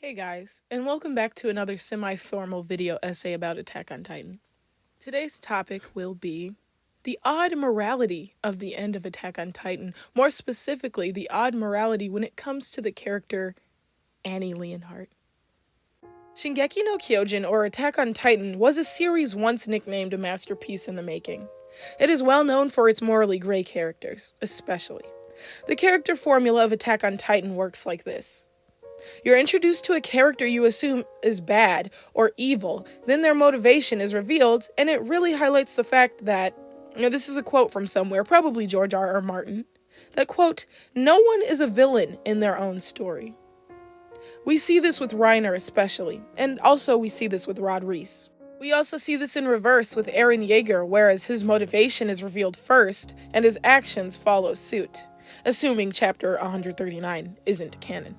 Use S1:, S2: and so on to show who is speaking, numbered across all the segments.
S1: Hey guys, and welcome back to another semi-formal video essay about Attack on Titan. Today's topic will be the odd morality of the end of Attack on Titan, more specifically, the odd morality when it comes to the character Annie Leonhardt. Shingeki no Kyojin, or Attack on Titan, was a series once nicknamed a masterpiece in the making. It is well known for its morally gray characters, especially. The character formula of Attack on Titan works like this. You're introduced to a character you assume is bad or evil, then their motivation is revealed, and it really highlights the fact that, this is a quote from somewhere, probably George R.R. Martin, that, quote, no one is a villain in their own story. We see this with Reiner especially, and also we see this with Rod Reese. We also see this in reverse with Eren Yeager, whereas his motivation is revealed first, and his actions follow suit, assuming chapter 139 isn't canon.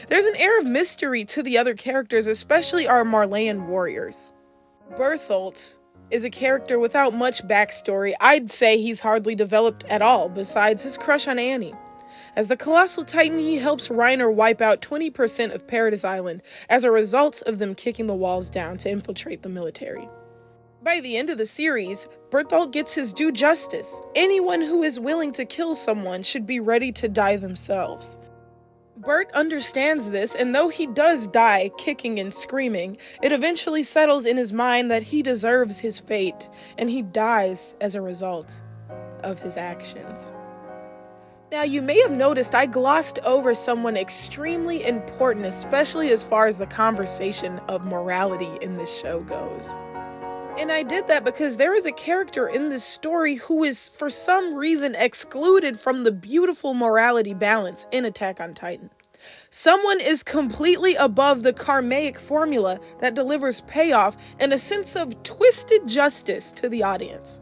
S1: There's an air of mystery to the other characters, especially our Marleyan warriors. Bertholdt is a character without much backstory. I'd say he's hardly developed at all, besides his crush on Annie. As the Colossal Titan, he helps Reiner wipe out 20% of Paradise Island as a result of them kicking the walls down to infiltrate the military. By the end of the series, Bertholdt gets his due justice. Anyone who is willing to kill someone should be ready to die themselves. Bert understands this, and though he does die kicking and screaming, it eventually settles in his mind that he deserves his fate, and he dies as a result of his actions. Now, you may have noticed I glossed over someone extremely important, especially as far as the conversation of morality in this show goes. And I did that because there is a character in this story who is, for some reason, excluded from the beautiful morality balance in Attack on Titan. Someone is completely above the karmaic formula that delivers payoff and a sense of twisted justice to the audience.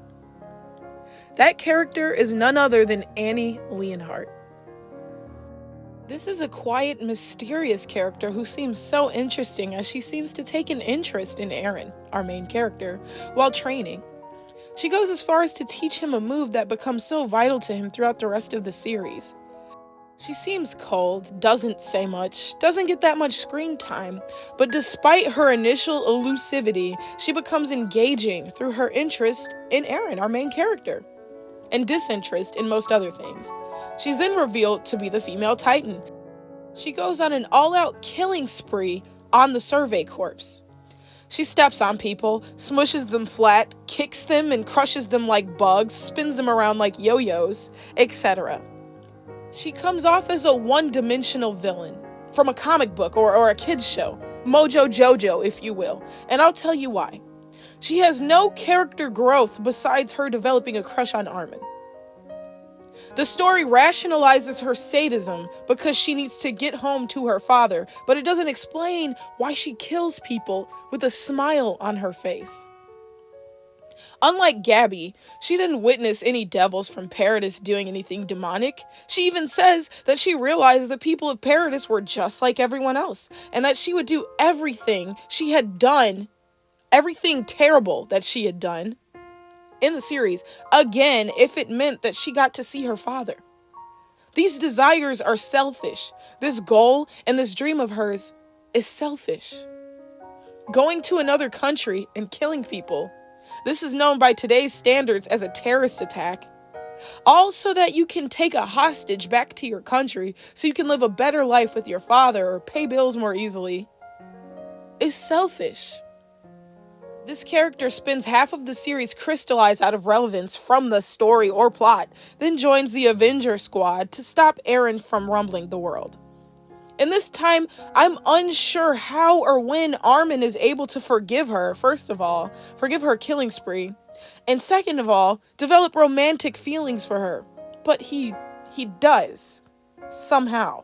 S1: That character is none other than Annie Leonhardt. This is a quiet, mysterious character who seems so interesting as she seems to take an interest in Eren, our main character, while training. She goes as far as to teach him a move that becomes so vital to him throughout the rest of the series. She seems cold, doesn't say much, doesn't get that much screen time, but despite her initial elusivity, she becomes engaging through her interest in Eren, our main character, and disinterest in most other things. She's then revealed to be the female Titan. She goes on an all-out killing spree on the Survey Corps. She steps on people, smushes them flat, kicks them and crushes them like bugs, spins them around like yo-yos, etc. She comes off as a one-dimensional villain from a comic book or a kid's show, Mojo Jojo, if you will, and I'll tell you why. She has no character growth besides her developing a crush on Armin. The story rationalizes her sadism because she needs to get home to her father, but it doesn't explain why she kills people with a smile on her face. Unlike Gabby, she didn't witness any devils from Paradis doing anything demonic. She even says that she realized the people of Paradis were just like everyone else, and that she would do everything she had done, everything terrible that she had done, in the series, again, if it meant that she got to see her father. These desires are selfish. This goal and this dream of hers is selfish. Going to another country and killing people, this is known by today's standards as a terrorist attack, all so that you can take a hostage back to your country so you can live a better life with your father or pay bills more easily, is selfish. This character spends half of the series crystallized out of relevance from the story or plot, then joins the Avenger Squad to stop Eren from rumbling the world. In this time, I'm unsure how or when Armin is able to forgive her, first of all, forgive her killing spree, and second of all, develop romantic feelings for her. But he does, somehow.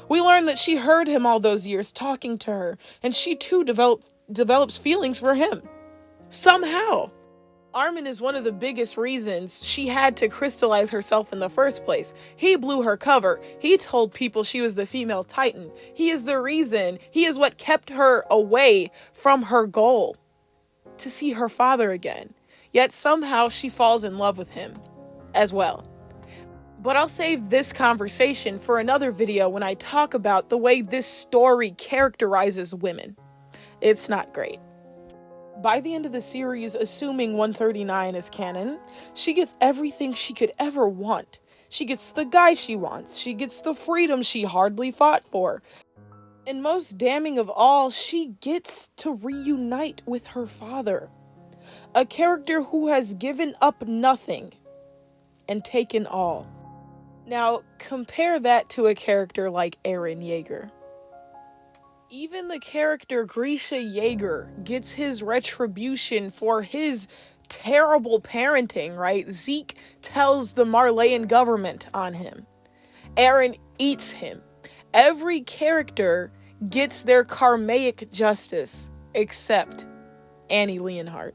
S1: We learn that she heard him all those years talking to her, and she too develops feelings for him. Somehow. Armin is one of the biggest reasons she had to crystallize herself in the first place. He blew her cover. He told people she was the female Titan. He is the reason. He is what kept her away from her goal, to see her father again. Yet somehow she falls in love with him as well. But I'll save this conversation for another video when I talk about the way this story characterizes women. It's not great. By the end of the series, assuming 139 is canon, she gets everything she could ever want. She gets the guy she wants. She gets the freedom she hardly fought for. And most damning of all, she gets to reunite with her father. A character who has given up nothing and taken all. Now, compare that to a character like Eren Yeager. Even the character Grisha Yeager gets his retribution for his terrible parenting, right? Zeke tells the Marleyan government on him. Eren eats him. Every character gets their karmic justice except Annie Leonhardt.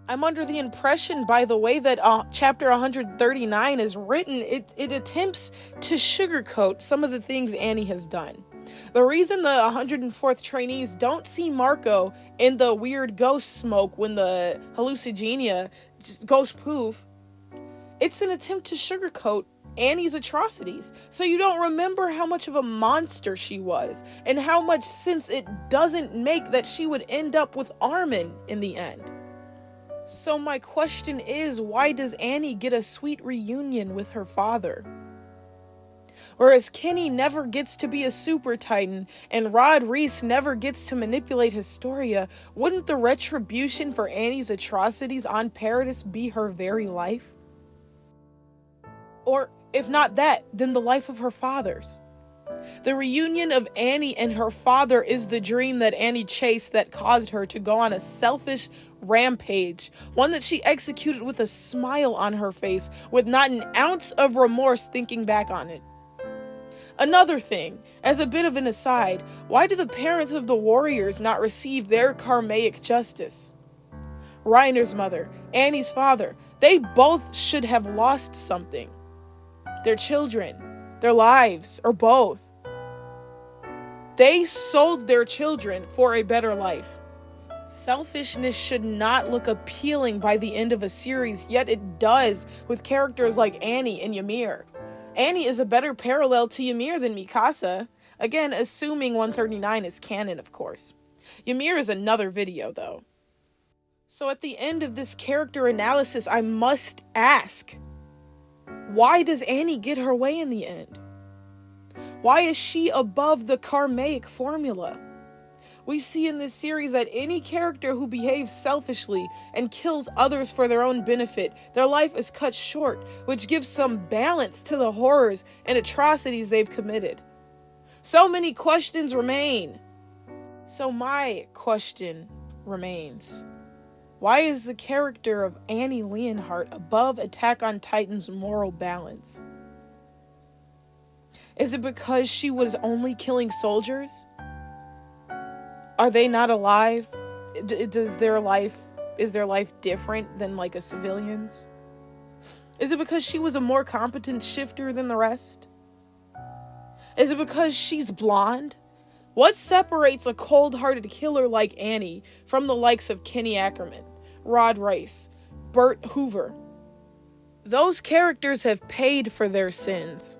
S1: I'm under the impression, by the way, that chapter 139 is written, it attempts to sugarcoat some of the things Annie has done. The reason the 104th trainees don't see Marco in the weird ghost smoke when the hallucigenia just goes poof, it's an attempt to sugarcoat Annie's atrocities, so you don't remember how much of a monster she was, and how much sense it doesn't make that she would end up with Armin in the end. So my question is, why does Annie get a sweet reunion with her father? Whereas Kenny never gets to be a super titan, and Rod Reese never gets to manipulate Historia, wouldn't the retribution for Annie's atrocities on Paradis be her very life? Or, if not that, then the life of her father's. The reunion of Annie and her father is the dream that Annie chased that caused her to go on a selfish rampage, one that she executed with a smile on her face, with not an ounce of remorse thinking back on it. Another thing, as a bit of an aside, why do the parents of the warriors not receive their karmic justice? Reiner's mother, Annie's father, they both should have lost something. Their children, their lives, or both. They sold their children for a better life. Selfishness should not look appealing by the end of a series, yet it does with characters like Annie and Ymir. Annie is a better parallel to Ymir than Mikasa. Again, assuming 139 is canon, of course. Ymir is another video, though. So at the end of this character analysis, I must ask, why does Annie get her way in the end? Why is she above the karmic formula? We see in this series that any character who behaves selfishly and kills others for their own benefit, their life is cut short, which gives some balance to the horrors and atrocities they've committed. So many questions remain. So my question remains. Why is the character of Annie Leonhardt above Attack on Titan's moral balance? Is it because she was only killing soldiers? Are they not alive? Is their life different than like a civilian's? Is it because she was a more competent shifter than the rest? Is it because she's blonde? What separates a cold-hearted killer like Annie from the likes of Kenny Ackerman, Rod Rice, Bert Hoover? Those characters have paid for their sins.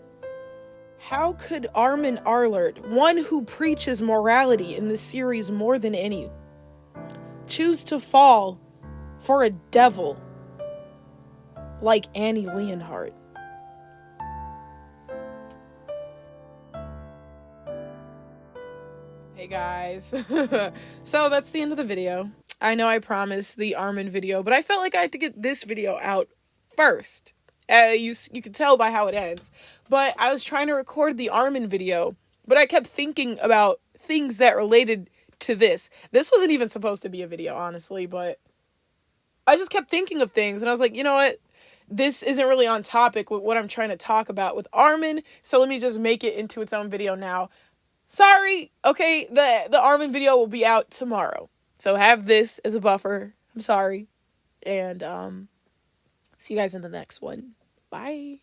S1: How could Armin Arlert, one who preaches morality in the series more than any, choose to fall for a devil like Annie Leonhardt? Hey guys, so that's the end of the video. I know I promised the Armin video, but I felt like I had to get this video out first. You can tell by how it ends. But I was trying to record the Armin video, but I kept thinking about things that related to this. This wasn't even supposed to be a video, honestly, but I just kept thinking of things, and I was like, you know what? This isn't really on topic with what I'm trying to talk about with Armin, so let me just make it into its own video now. Sorry, okay, the Armin video will be out tomorrow. So have this as a buffer. I'm sorry. And see you guys in the next one. Bye.